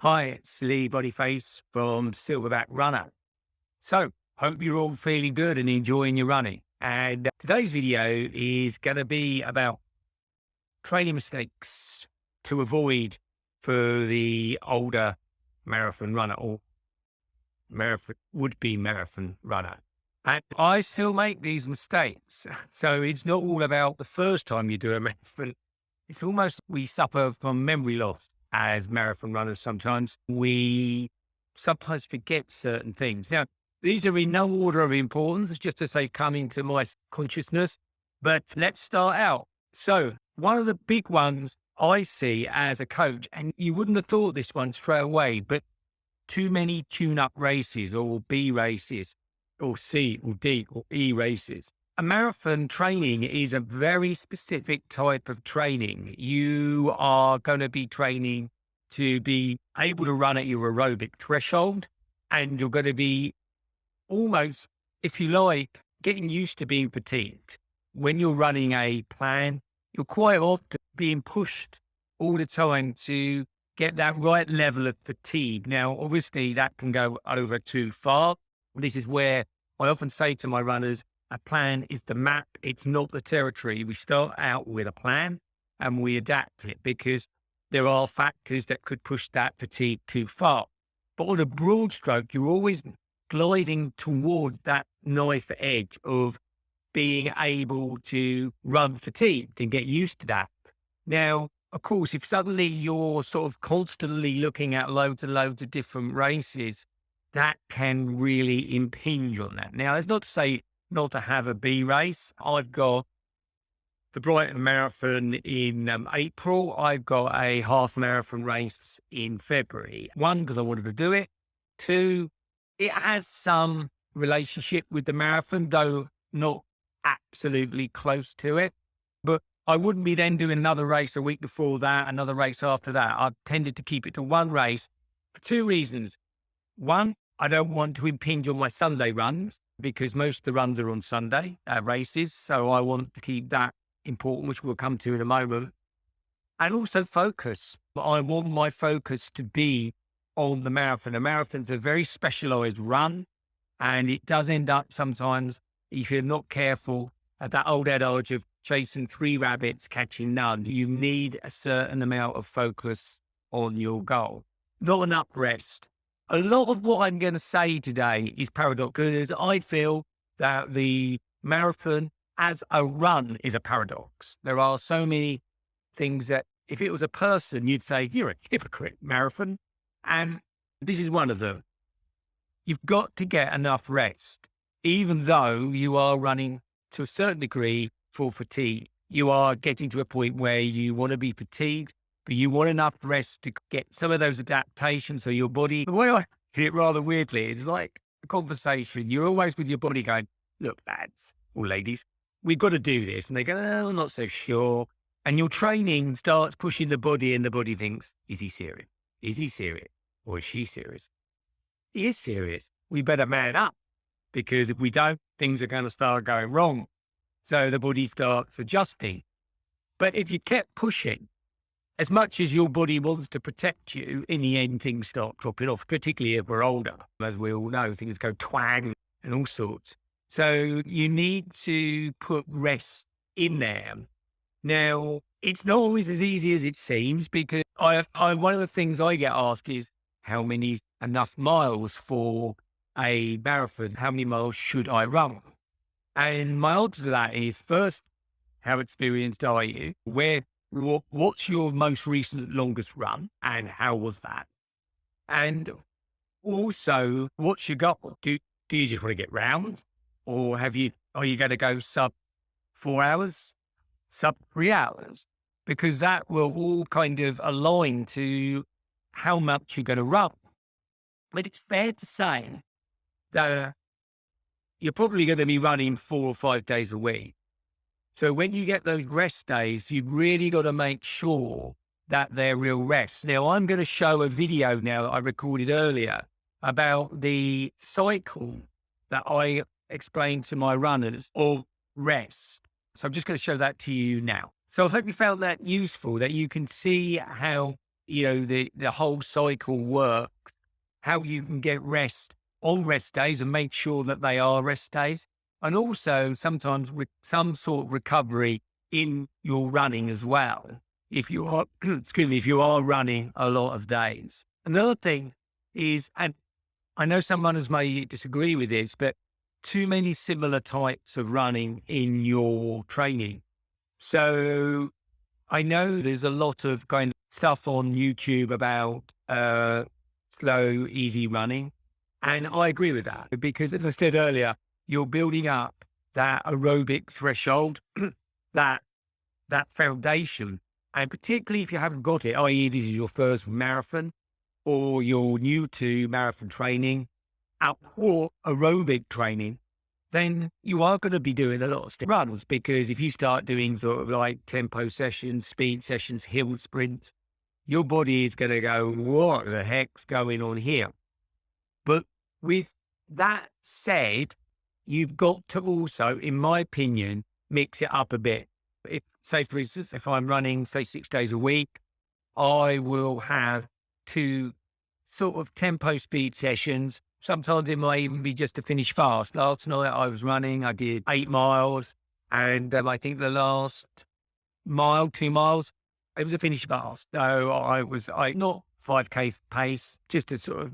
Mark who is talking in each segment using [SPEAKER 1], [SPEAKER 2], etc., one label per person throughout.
[SPEAKER 1] Hi, it's Lee Bodyface from Silverback Runner. So, hope you're all feeling good and enjoying your running. And today's video is going to be about training mistakes to avoid for the older marathon runner or marathon would-be marathon runner. And I still make these mistakes. So it's not all about the first time you do a marathon. It's almost we suffer from memory loss as marathon runners sometimes. We sometimes forget certain things. Now, these are in no order of importance, just as they come into my consciousness. But let's start out. So, one of the big ones I see as a coach, and you wouldn't have thought this one straight away, but too many tune-up races or B races or C or D or E races. A marathon training is a very specific type of training. You are going to be training to be able to run at your aerobic threshold, and you're going to be almost, if you like, getting used to being fatigued. When you're running a plan, you're quite often being pushed all the time to get that right level of fatigue. Now, obviously, that can go over too far. This is where I often say to my runners, a plan is the map. It's not the territory. We start out with a plan and we adapt it because there are factors that could push that fatigue too far. But on a broad stroke, you're always gliding towards that knife edge of being able to run fatigued and get used to that. Now, of course, if suddenly you're sort of constantly looking at loads and loads of different races, that can really impinge on that. Now, it's not to say not to have a B race. I've got the Brighton Marathon in April. I've got a half marathon race in February. One, because I wanted to do it. Two, it has some relationship with the marathon, though not absolutely close to it. But I wouldn't be then doing another race a week before that, another race after that. I've tended to keep it to one race for two reasons. One, I don't want to impinge on my Sunday runs because most of the runs are on Sunday races. So I want to keep that important, which we'll come to in a moment. And also focus. I want my focus to be on the marathon. A marathon's a very specialized run, and it does end up sometimes, if you're not careful, at that old adage of chasing three rabbits, catching none. You need a certain amount of focus on your goal, not enough rest. A lot of what I'm going to say today is paradox because I feel that the marathon as a run is a paradox. There are so many things that if it was a person, you'd say, you're a hypocrite, marathon. And this is one of them. You've got to get enough rest, even though you are running to a certain degree for fatigue. You are getting to a point where you want to be fatigued, but you want enough rest to get some of those adaptations. So your body, the way I hear it rather weirdly, it's like a conversation. You're always with your body going, look, lads or ladies, we've got to do this. And they go, oh, I'm not so sure. And your training starts pushing the body and the body thinks, is he serious? Is he serious? Or is she serious? He is serious. We better man up because if we don't, things are going to start going wrong. So the body starts adjusting. But if you kept pushing, as much as your body wants to protect you, in the end, things start dropping off, particularly if we're older. As we all know, things go twang and all sorts. So you need to put rest in there. Now, it's not always as easy as it seems because one of the things I get asked is how many enough miles for a marathon? How many miles should I run? And my answer to that is first, how experienced are you? What's your most recent longest run and how was that? And also, what's your goal? Do you just want to get round or are you going to go sub 4 hours, sub 3 hours? Because that will all kind of align to how much you're going to run. But it's fair to say that you're probably going to be running 4 or 5 days a week. So when you get those rest days, you've really got to make sure that they're real rest. Now, I'm going to show a video now that I recorded earlier about the cycle that I explained to my runners of rest. So I'm just going to show that to you now. So I hope you found that useful, that you can see how the whole cycle works, how you can get rest on rest days and make sure that they are rest days. And also sometimes with some sort of recovery in your running as well. If you are, excuse me, if you are running a lot of days. Another thing is, and I know some runners may disagree with this, but too many similar types of running in your training. So I know there's a lot of kind of stuff on YouTube about slow, easy running. And I agree with that because, as I said earlier, you're building up that aerobic threshold, that foundation. And particularly if you haven't got it, i.e., this is your first marathon or you're new to marathon training or aerobic training, then you are going to be doing a lot of runs, because if you start doing sort of like tempo sessions, speed sessions, hill sprints, your body is going to go, what the heck's going on here? But with that said, you've got to also, in my opinion, mix it up a bit. If, say, for instance, if I'm running, say, 6 days a week, I will have 2 sort of tempo speed sessions. Sometimes it might even be just to finish fast. Last night I was running, I did 8 miles, and I think the last mile, 2 miles, it was a finish fast. So I not 5K pace, just to sort of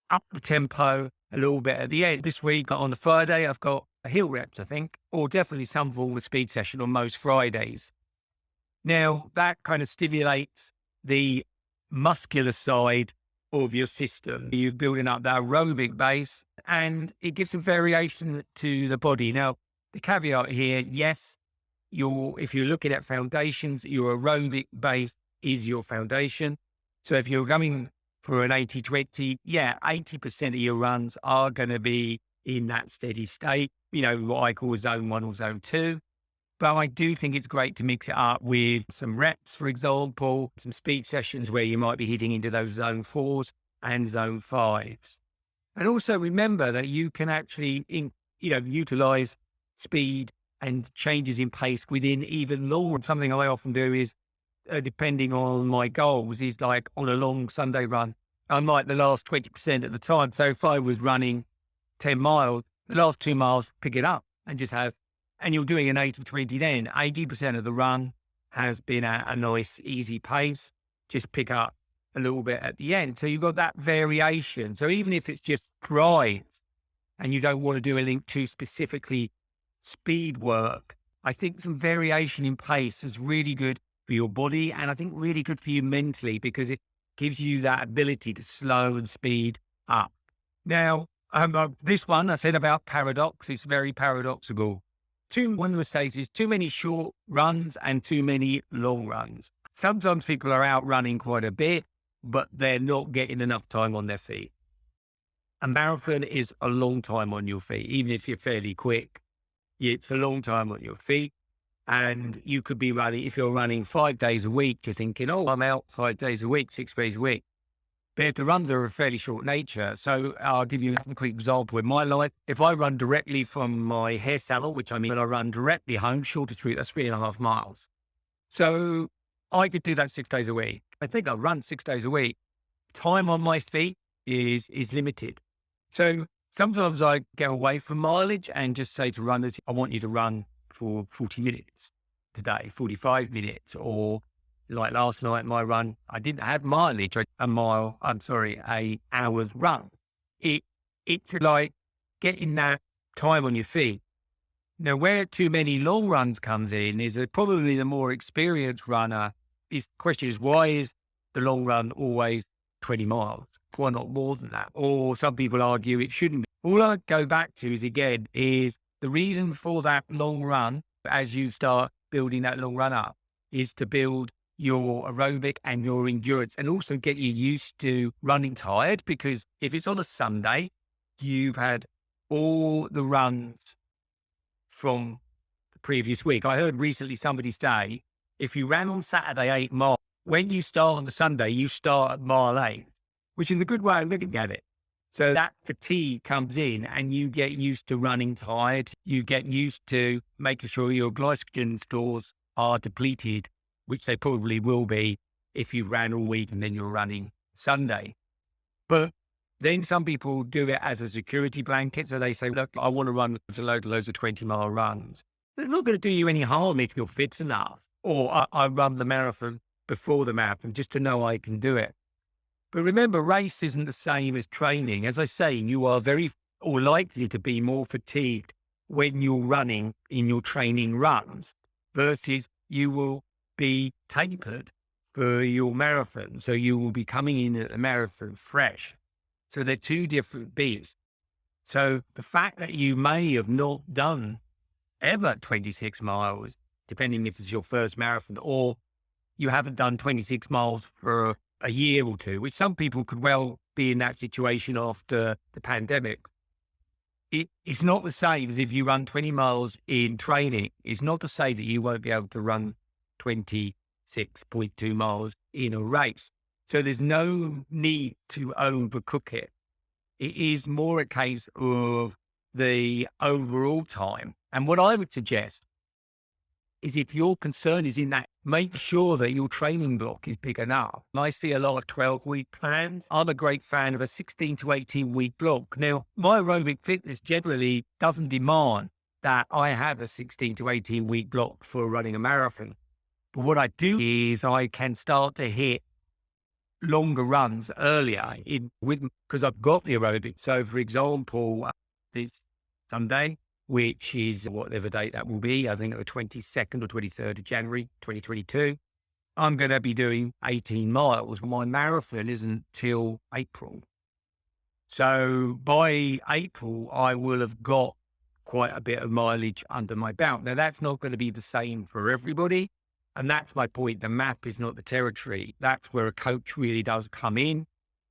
[SPEAKER 1] up the tempo a little bit at the end. This week on the Friday, I've got a hill reps, I think, or definitely some form of speed session on most Fridays. Now, that kind of stimulates the muscular side of your system. You're building up that aerobic base, and it gives some variation to the body. Now, the caveat here, yes, if you're looking at foundations, your aerobic base is your foundation. So if you're going for an 80-20, yeah, 80% of your runs are going to be in that steady state, what I call zone 1 or zone 2. But I do think it's great to mix it up with some reps, for example, some speed sessions where you might be hitting into those zone 4s and zone 5s. And also remember that you can actually, utilize speed and changes in pace within even longer. Something I often do is, depending on my goals, is like on a long Sunday run, I might the last 20% of the time. So if I was running 10 miles, the last 2 miles, pick it up and just have, and you're doing an 80-20 then, 80% of the run has been at a nice, easy pace. Just pick up a little bit at the end. So you've got that variation. So even if it's just strides and you don't want to do anything too specifically speed work, I think some variation in pace is really good for your body, and I think really good for you mentally, because it gives you that ability to slow and speed up. Now, this one I said about paradox, it's very paradoxical. One of the mistakes is too many short runs and too many long runs. Sometimes people are out running quite a bit, but they're not getting enough time on their feet. A marathon is a long time on your feet, even if you're fairly quick. It's a long time on your feet. And you could be running, if you're running 5 days a week, you're thinking, oh, I'm out 5 days a week, 6 days a week. But if the runs are of fairly short nature, so I'll give you a quick example in my life. If I run directly from my hair salon, which I mean, when I run directly home, shortest route, that's 3.5 miles. So I could do that 6 days a week. I think I run 6 days a week. Time on my feet is limited. So sometimes I go away from mileage and just say to runners, I want you to run for 40 minutes today, 45 minutes, or like last night, my run, I didn't have mileage, a hour's run. It's like getting that time on your feet. Now, where too many long runs comes in is that probably the more experienced runner the question is, why is the long run always 20 miles? Why not more than that? Or some people argue it shouldn't be. All I go back to is the reason for that long run, as you start building that long run up, is to build your aerobic and your endurance, and also get you used to running tired. Because if it's on a Sunday, you've had all the runs from the previous week. I heard recently somebody say, if you ran on Saturday 8 miles, when you start on the Sunday, you start at mile 8, which is a good way of looking at it. So that fatigue comes in and you get used to running tired. You get used to making sure your glycogen stores are depleted, which they probably will be if you ran all week and then you're running Sunday. But then some people do it as a security blanket. So they say, look, I want to run loads of 20-mile runs. It's not going to do you any harm if you're fit enough. Or I run the marathon before the marathon just to know I can do it. But remember, race isn't the same as training. As I say, you are very or likely to be more fatigued when you're running in your training runs versus you will be tapered for your marathon. So you will be coming in at the marathon fresh. So they're two different beats. So the fact that you may have not done ever 26 miles, depending if it's your first marathon, or you haven't done 26 miles for a year or two, which some people could well be in that situation after the pandemic. It's not the same as if you run 20 miles in training. It's not to say that you won't be able to run 26.2 miles in a race. So there's no need to overcook it. It is more a case of the overall time. And what I would suggest is if your concern is in that, make sure that your training block is big enough. I see a lot of 12-week plans. I'm a great fan of a 16 to 18-week block. Now, my aerobic fitness generally doesn't demand that I have a 16 to 18-week block for running a marathon. But what I do is I can start to hit longer runs earlier because I've got the aerobic. So, for example, this Sunday, which is whatever date that will be, I think the 22nd or 23rd of January, 2022, I'm going to be doing 18 miles. My marathon isn't till April. So by April, I will have got quite a bit of mileage under my belt. Now, that's not going to be the same for everybody. And that's my point. The map is not the territory. That's where a coach really does come in,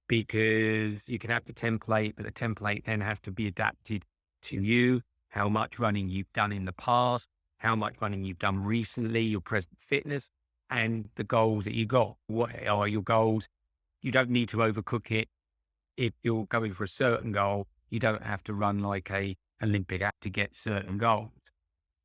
[SPEAKER 1] because you can have the template, but the template then has to be adapted to you. How much running you've done in the past, how much running you've done recently, your present fitness, and the goals that you got. What are your goals? You don't need to overcook it. If you're going for a certain goal, you don't have to run like a Olympic act to get certain goals.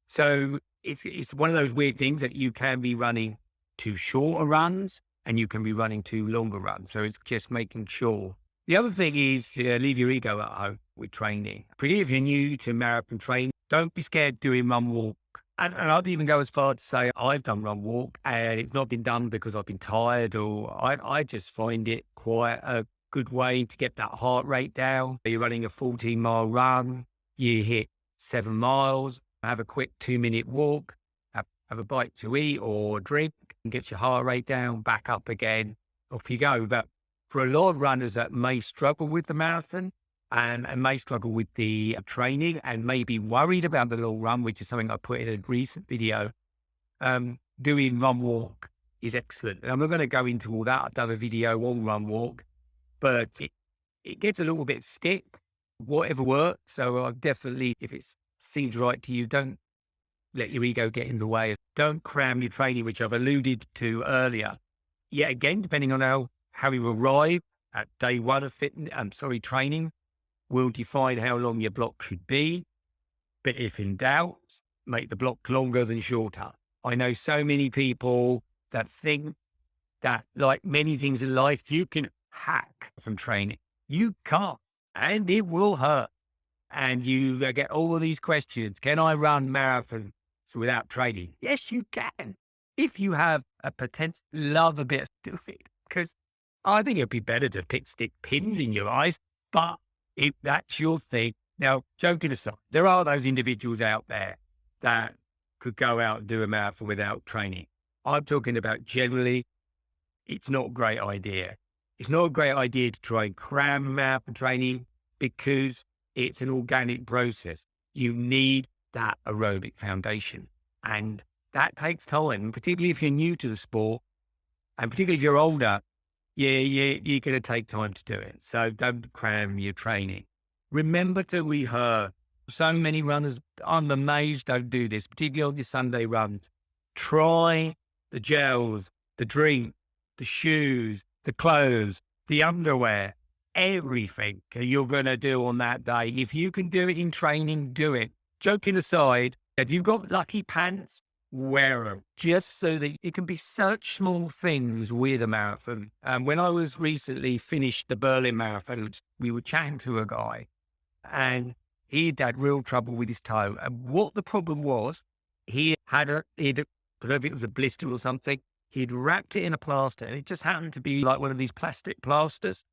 [SPEAKER 1] So it's one of those weird things that you can be running two shorter runs and you can be running two longer runs. So it's just making sure. The other thing is to leave your ego at home with training. Particularly if you're new to marathon training, don't be scared doing run walk. And I'd even go as far to say I've done run walk and it's not been done because I've been tired, or I just find it quite a good way to get that heart rate down. You're running a 14-mile run, you hit 7 miles, have a quick 2-minute walk, have a bite to eat or drink, and get your heart rate down, back up again, off you go. But for a lot of runners that may struggle with the marathon and may struggle with the training and may be worried about the long run, which is something I put in a recent video, doing run walk is excellent. And I'm not going to go into all that. I've done a video on run walk, but it gets a little bit stiff, whatever works. So I've definitely, if it seems right to you, don't let your ego get in the way. Don't cram your training, which I've alluded to earlier. Yet again, depending on how you arrive at day one of training will define how long your block should be. But if in doubt, make the block longer than shorter. I know so many people that think that, like many things in life, you can hack from training. You can't, and it will hurt. And you get all of these questions. Can I run marathons without training? Yes, you can. If you have a potential love a bit of doing, because I think it'd be better to stick pins in your eyes, but if that's your thing. Now, joking aside, there are those individuals out there that could go out and do a marathon without training. I'm talking about generally, it's not a great idea. It's not a great idea to try and cram marathon training because it's an organic process. You need that aerobic foundation, and that takes time, particularly if you're new to the sport, and particularly if you're older. You're going to take time to do it. So don't cram your training. Remember to rehearse. So many runners, I'm amazed, don't do this, particularly on your Sunday runs. Try the gels, the drink, the shoes, the clothes, the underwear, everything you're going to do on that day. If you can do it in training, do it. Joking aside, if you've got lucky pants, wear them just so that it can be such small things with a marathon. When I was recently finished the Berlin Marathon, we were chatting to a guy and he'd had real trouble with his toe. And what the problem was, I don't know if it was a blister or something, he'd wrapped it in a plaster and it just happened to be like one of these plastic plasters.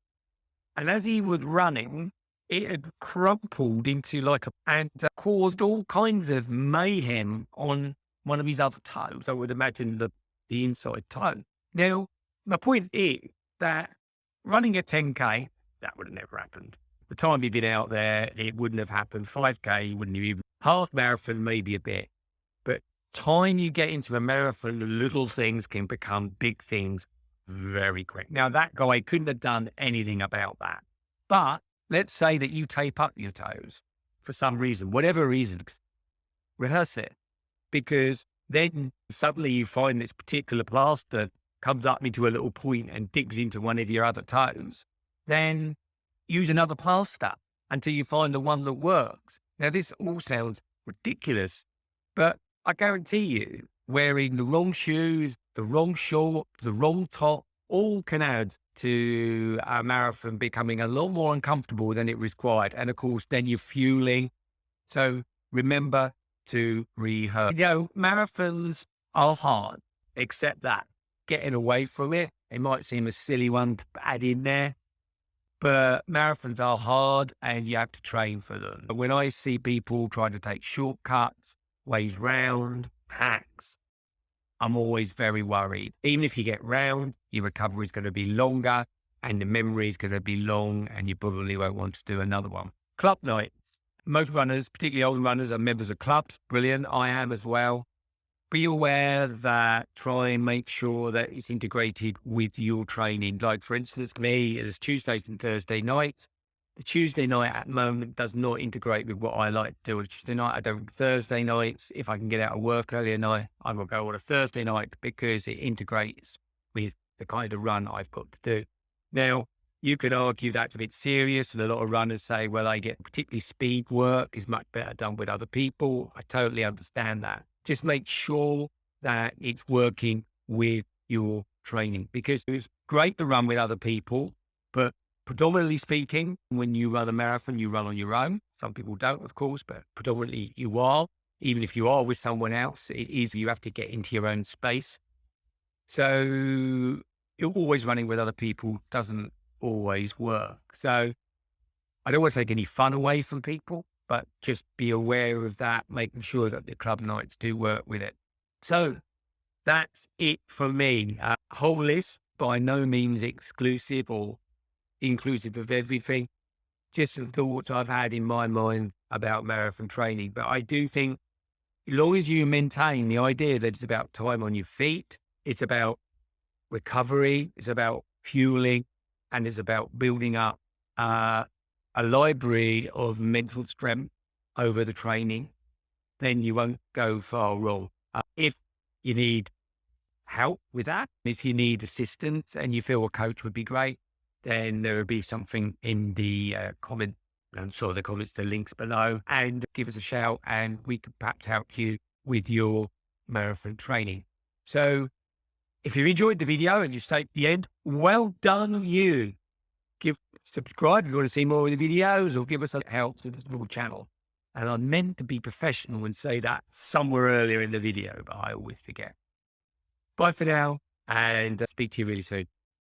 [SPEAKER 1] And as he was running, it had crumpled into and caused all kinds of mayhem on one of his other toes. I would imagine the inside toe. Now, my point is that running a 10K, that would have never happened. The time he'd been out there, it wouldn't have happened. 5K wouldn't have even, half marathon, maybe a bit. But time you get into a marathon, little things can become big things very quick. Now, that guy couldn't have done anything about that. But let's say that you tape up your toes for some reason, whatever reason, rehearse it. Because then suddenly you find this particular plaster comes up into a little point and digs into one of your other toes. Then use another plaster until you find the one that works. Now, this all sounds ridiculous, but I guarantee you, wearing the wrong shoes, the wrong short, the wrong top, all can add to a marathon becoming a lot more uncomfortable than it required. And of course, then you're fueling. So remember to rehearse. Marathons are hard, except that getting away from it, it might seem a silly one to add in there, but marathons are hard and you have to train for them. When I see people trying to take shortcuts, ways round, hacks, I'm always very worried. Even if you get round, your recovery is going to be longer and the memory is going to be long and you probably won't want to do another one. Club nights. Most runners, particularly old runners, are members of clubs. Brilliant. I am as well. Be aware that try and make sure that it's integrated with your training. Like, for instance, me, it's Tuesdays and Thursday nights. The Tuesday night at the moment does not integrate with what I like to do on Tuesday night. I don't. Thursday nights, if I can get out of work earlier night, I will go on a Thursday night because it integrates with the kind of run I've got to do. Now, you could argue that's a bit serious, and a lot of runners say, well, I get particularly speed work is much better done with other people. I totally understand that. Just make sure that it's working with your training, because it's great to run with other people, but predominantly speaking, when you run a marathon, you run on your own. Some people don't, of course, but predominantly you are. Even if you are with someone else, you have to get into your own space. So you're always running with other people doesn't always work. So I don't want to take any fun away from people, but just be aware of that, making sure that the club nights do work with it. So that's it for me. Whole list, by no means exclusive or inclusive of everything, just some thoughts I've had in my mind about marathon training. But I do think as long as you maintain the idea that it's about time on your feet, it's about recovery, it's about fueling, and it's about building up a library of mental strength over the training, then you won't go far wrong. If you need help with that, if you need assistance and you feel a coach would be great, then there will be something in the comment. I'm sorry, the comments, the links below, and give us a shout and we could perhaps help you with your marathon training. So if you enjoyed the video and you stayed at the end, well done you. Subscribe if you want to see more of the videos, or give us a help to this little channel. And I meant to be professional and say that somewhere earlier in the video, but I always forget. Bye for now, and speak to you really soon.